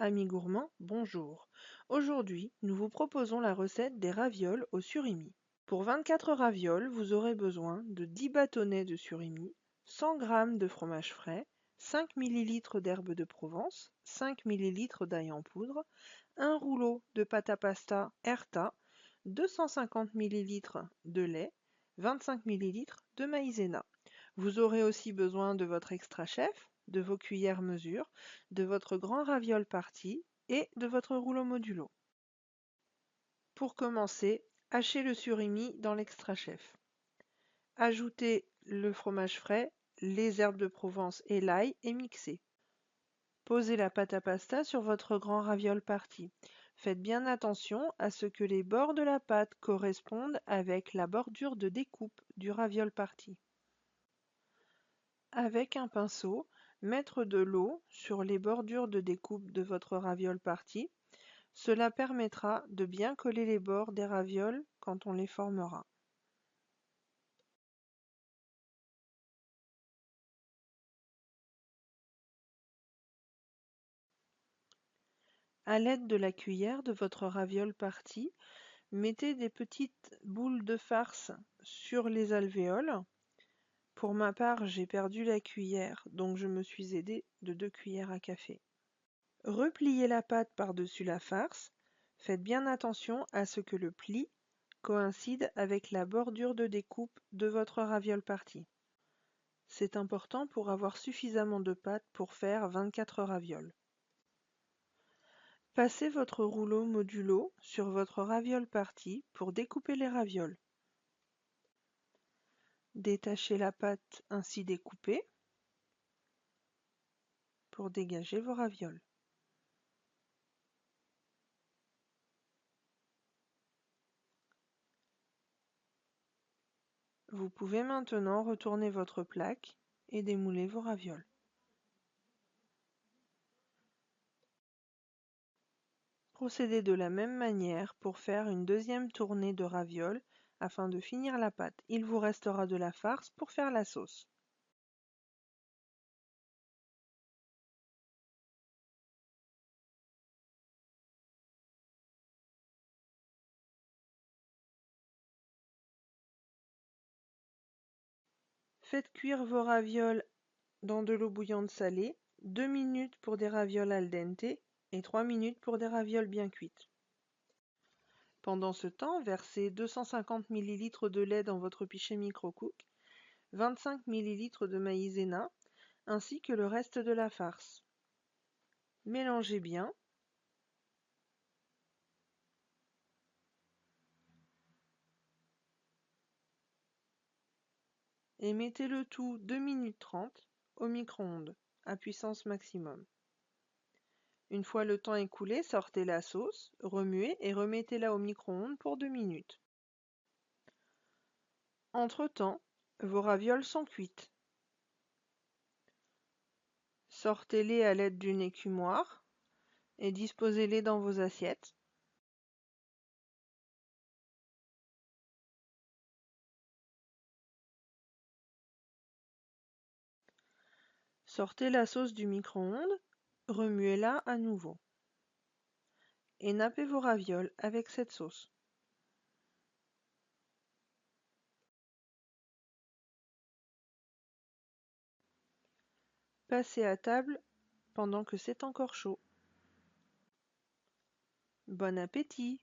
Amis gourmands, bonjour. Aujourd'hui, nous vous proposons la recette des ravioles au surimi. Pour 24 ravioles, vous aurez besoin de 10 bâtonnets de surimi, 100 g de fromage frais, 5 ml d'herbe de Provence, 5 ml d'ail en poudre, un rouleau de pâte à pasta Herta, 250 ml de lait, 25 ml de maïzena. Vous aurez aussi besoin de votre extra chef, de vos cuillères mesure, de votre grand raviole parti et de votre rouleau modulo. Pour commencer, hachez le surimi dans l'extra chef. Ajoutez le fromage frais, les herbes de Provence et l'ail et mixez. Posez la pâte à pasta sur votre grand raviole parti. Faites bien attention à ce que les bords de la pâte correspondent avec la bordure de découpe du raviole parti. Avec un pinceau, mettre de l'eau sur les bordures de découpe de votre raviole parti. Cela permettra de bien coller les bords des ravioles quand on les formera. À l'aide de la cuillère de votre raviole parti, mettez des petites boules de farce sur les alvéoles. Pour ma part, j'ai perdu la cuillère, donc je me suis aidée de 2 cuillères à café. Repliez la pâte par-dessus la farce. Faites bien attention à ce que le pli coïncide avec la bordure de découpe de votre raviole parti. C'est important pour avoir suffisamment de pâte pour faire 24 ravioles. Passez votre rouleau modulo sur votre raviole parti pour découper les ravioles. Détachez la pâte ainsi découpée pour dégager vos ravioles. Vous pouvez maintenant retourner votre plaque et démouler vos ravioles. Procédez de la même manière pour faire une deuxième tournée de ravioles afin de finir la pâte. Il vous restera de la farce pour faire la sauce. Faites cuire vos ravioles dans de l'eau bouillante salée, 2 minutes pour des ravioles al dente et 3 minutes pour des ravioles bien cuites. Pendant ce temps, versez 250 ml de lait dans votre pichet micro-cook, 25 ml de maïzena, ainsi que le reste de la farce. Mélangez bien. Et mettez le tout 2 minutes 30 au micro-ondes, à puissance maximum. Une fois le temps écoulé, sortez la sauce, remuez et remettez-la au micro-ondes pour 2 minutes. Entre-temps, vos ravioles sont cuites. Sortez-les à l'aide d'une écumoire et disposez-les dans vos assiettes. Sortez la sauce du micro-ondes, remuez-la à nouveau. Et nappez vos ravioles avec cette sauce. Passez à table pendant que c'est encore chaud. Bon appétit!